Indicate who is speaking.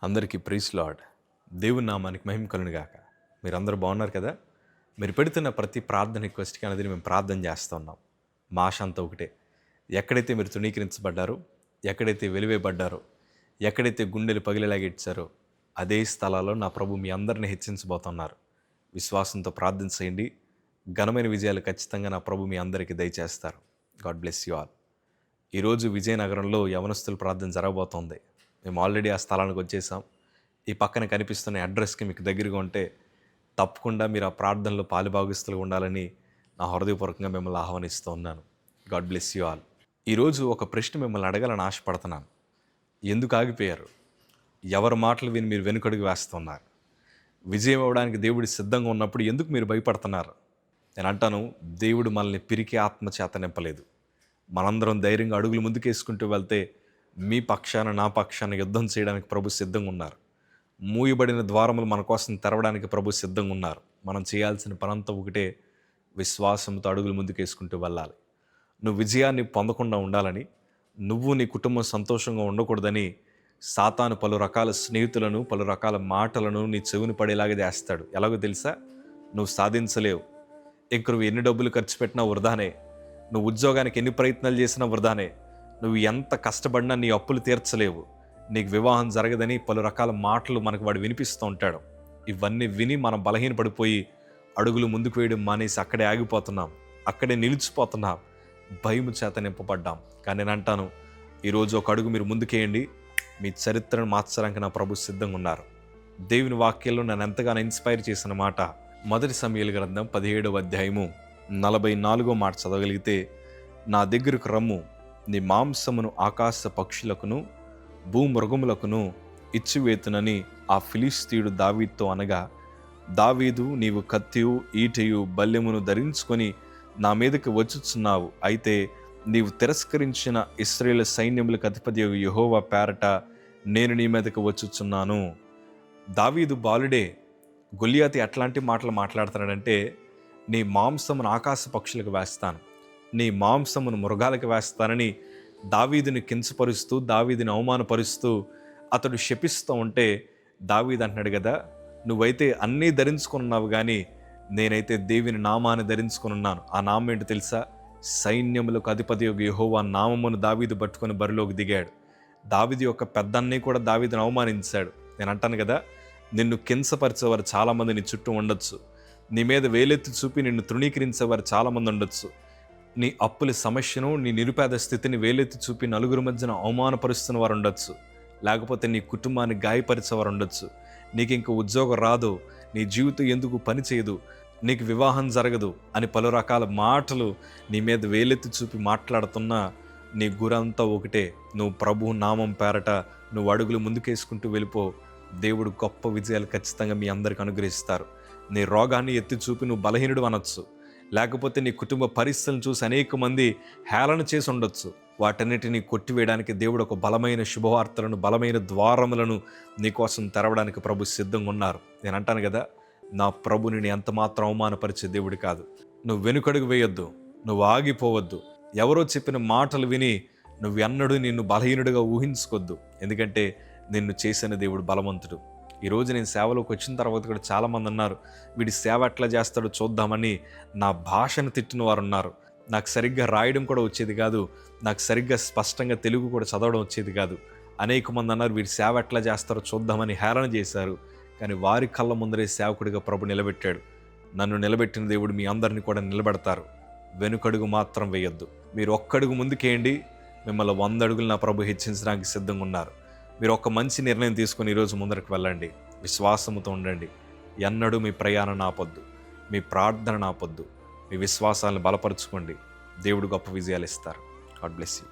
Speaker 1: అందరికీ praise lord. దేవుని నామానికి మహిమ కలుగును గాక. మీరందరూ బాగున్నారు కదా? మీరు పెడుతున్న ప్రతి ప్రార్థన రిక్వెస్ట్కి అనేది మేము ప్రార్థన చేస్తూ ఉన్నాం. మా ఆశ అంతా ఒకటే. ఎక్కడైతే మీరు తృణీకరించబడ్డారో, ఎక్కడైతే వెలివేయబడ్డారో, ఎక్కడైతే గుండెలు పగిలేలాగా ఇచ్చారో అదే స్థలాల్లో నా ప్రభు మీ అందరిని హెచ్చించబోతున్నారు. విశ్వాసంతో ప్రార్థన చేయండి. ఘనమైన విజయాలు ఖచ్చితంగా నా ప్రభు మీ అందరికీ దయచేస్తారు. God bless you all. ఈరోజు విజయనగరంలో యవనస్తుల ప్రార్థన జరగబోతోంది. మేము ఆల్రెడీ ఆ స్థలానికి వచ్చేసాం. ఈ పక్కన కనిపిస్తున్న అడ్రస్కి మీకు దగ్గరగా ఉంటే తప్పకుండా మీరు ఆ ప్రార్థనలో పాలుభాగస్తులుగా ఉండాలని నా హృదయపూర్వకంగా మిమ్మల్ని ఆహ్వానిస్తూ ఉన్నాను. God bless you all. ఈరోజు ఒక ప్రశ్న మిమ్మల్ని అడగాలని ఆశపడుతున్నాను. ఎందుకు ఆగిపోయారు? ఎవరి మాటలు విని మీరు వెనుకడుగు వేస్తున్నారు? విజయం అవ్వడానికి దేవుడు సిద్ధంగా ఉన్నప్పుడు ఎందుకు మీరు భయపడుతున్నారు? నేను అంటాను, దేవుడు మనల్ని పిరికి ఆత్మ చేత నింపలేదు. మనందరం ధైర్యంగా అడుగులు ముందుకేసుకుంటూ వెళ్తే మీ పక్షాన నా పక్షాన యుద్ధం చేయడానికి ప్రభు సిద్ధంగా ఉన్నారు. మూయబడిన ద్వారములు మన కోసం తెరవడానికి ప్రభు సిద్ధంగా ఉన్నారు. మనం చేయాల్సిన పనంతా ఒకటే, విశ్వాసంతో అడుగులు ముందుకేసుకుంటూ వెళ్ళాలి. నువ్వు విజయాన్ని పొందకుండా ఉండాలని, నువ్వు నీ కుటుంబం సంతోషంగా ఉండకూడదని సాతాను పలు రకాల స్నేహితులను, పలు రకాల మాటలను నీ చెవిని పడేలాగా చేస్తాడు. ఎలాగో తెలుసా? నువ్వు సాధించలేవు. ఇంక నువ్వు ఎన్ని డబ్బులు ఖర్చు పెట్టినా వృధానే. నువ్వు ఉద్యోగానికి ఎన్ని ప్రయత్నాలు చేసినా వృధానే. నువ్వు ఎంత కష్టపడినా నీ అప్పులు తీర్చలేవు. నీకు వివాహం జరగదని పలు రకాల మాటలు మనకు వాడు వినిపిస్తూ ఉంటాడు. ఇవన్నీ విని మనం బలహీనపడిపోయి అడుగులు ముందుకు వేయడం మానేసి అక్కడే ఆగిపోతున్నాం, అక్కడే నిలిచిపోతున్నాం, భయం చేత నింపబడ్డాం. కానీ నేను అంటాను, ఈరోజు ఒక అడుగు మీరు ముందుకేయండి. మీ చరిత్రను మార్చడానికి నా ప్రభు సిద్ధంగా ఉన్నారు. దేవుని వాక్యాల్లో నన్ను ఎంతగానో ఇన్స్పైర్ చేసిన మాట 1 సమూయేలు గ్రంథం 17వ అధ్యాయము 44వ మాట చదవగలిగితే, నా దగ్గరకు రమ్ము, నీ మాంసమును ఆకాశ పక్షులకును భూమృగములకును ఇచ్చివేతునని ఆ ఫిలిష్తీయుడు దావీదుతో అనగా, దావీదు, నీవు కత్తియు ఈటెయు బల్లెమును ధరించుకొని నా మీదకి వచ్చుచున్నావు. అయితే నీవు తిరస్కరించిన ఇశ్రాయేలు సైన్యములకు అధిపతియగు యెహోవా పేరట నేను నీ మీదకి వచ్చుచున్నాను. దావీదు బాలుడే. గొలియాతు ఎట్లాంటి మాటలు మాట్లాడుతున్నాడంటే, నీ మాంసమును ఆకాశ పక్షులకు వేస్తాను, నీ మాంసమును మృగాలకు వేస్తానని దావీదుని కించపరుస్తూ, దావీదుని అవమానపరుస్తూ అతడు శపిస్తూ ఉంటే, దావీదు అంటున్నాడు కదా, నువ్వైతే అన్నీ ధరించుకున్నావు కానీ నేనైతే దేవుని నామాన్ని ధరించుకున్నాను. ఆ నామం ఏంటి తెలుసా? సైన్యములకు అధిపతి యెహోవా నామమును దావీదు పట్టుకొని బరిలోకి దిగాడు. దావీదు యొక్క పెద్దన్ని కూడా దావీదుని అవమానించాడు. నేను అంటాను కదా, నిన్ను కించపరిచేవారు చాలామంది నీ చుట్టూ ఉండొచ్చు. నీ మీద వేలెత్తి చూపి నిన్ను తృణీకరించేవారు చాలామంది ఉండొచ్చు. నీ అప్పుల సమస్యను, నీ నిరుపేద స్థితిని వేలెత్తి చూపి నలుగురు మధ్యన అవమానపరుస్తున్న వారు ఉండొచ్చు. లేకపోతే నీ కుటుంబాన్ని గాయపరిచేవారు ఉండొచ్చు. నీకు ఇంక ఉద్యోగం రాదు, నీ జీవితం ఎందుకు పని చేయదు, నీకు వివాహం జరగదు అని పలు రకాల మాటలు నీ మీద వేలెత్తి చూపి మాట్లాడుతున్నా నీ గురంతా ఒకటే, నువ్వు ప్రభు నామం పేరట నువ్వు అడుగులు ముందుకేసుకుంటూ వెళ్ళిపో. దేవుడు గొప్ప విజయాలు ఖచ్చితంగా మీ అందరికి అనుగ్రహిస్తారు. నీ రోగాన్ని ఎత్తి చూపి నువ్వు బలహీనుడు అనొచ్చు. లేకపోతే నీ కుటుంబ పరిస్థితులను చూసి అనేక మంది హేళన చేసి ఉండొచ్చు. వాటన్నిటినీ కొట్టివేయడానికి దేవుడు ఒక బలమైన శుభవార్తలను, బలమైన ద్వారములను నీకోసం తెరవడానికి ప్రభు సిద్ధంగా ఉన్నారు. నేను అంటాను కదా, నా ప్రభుని నేను ఎంత మాత్రం అవమానపరిచే దేవుడు కాదు. నువ్వు వెనుకడుగు వేయొద్దు, నువ్వు ఆగిపోవద్దు. ఎవరో చెప్పిన మాటలు విని నువ్వు ఎన్నడూ నిన్ను బలహీనుడిగా ఊహించుకోవద్దు. ఎందుకంటే నిన్ను చేసిన దేవుడు బలవంతుడు. ఈరోజు నేను సేవలోకి వచ్చిన తర్వాత కూడా చాలామంది అన్నారు, వీడి సేవ ఎట్లా చేస్తాడో చూద్దామని నా భాషను తిట్టిన వారు ఉన్నారు. నాకు సరిగ్గా రాయడం కూడా వచ్చేది కాదు, నాకు సరిగ్గా స్పష్టంగా తెలుగు కూడా చదవడం వచ్చేది కాదు. అనేక మంది అన్నారు, వీడి సేవ ఎట్లా చేస్తారో చూద్దామని హేళన చేశారు. కానీ వారి కళ్ళ ముందరే సేవకుడిగా ప్రభు నిలబెట్టాడు. నన్ను నిలబెట్టిన దేవుడు మీ అందరినీ కూడా నిలబెడతారు. వెనుకడుగు మాత్రం వేయొద్దు. మీరు ఒక్కడుగు ముందుకేయండి, మిమ్మల్ని 100 అడుగులు నా ప్రభు హెచ్చించడానికి సిద్ధంగా ఉన్నారు. మీరు ఒక మంచి నిర్ణయం తీసుకొని ఈరోజు ముందరకు వెళ్ళండి. విశ్వాసముతో ఉండండి. ఎన్నడూ మీ ప్రయాణం ఆపొద్దు, మీ ప్రార్థన ఆపొద్దు. మీ విశ్వాసాలను బలపరుచుకోండి. దేవుడు గొప్ప విజయాలు ఇస్తారు. God bless you.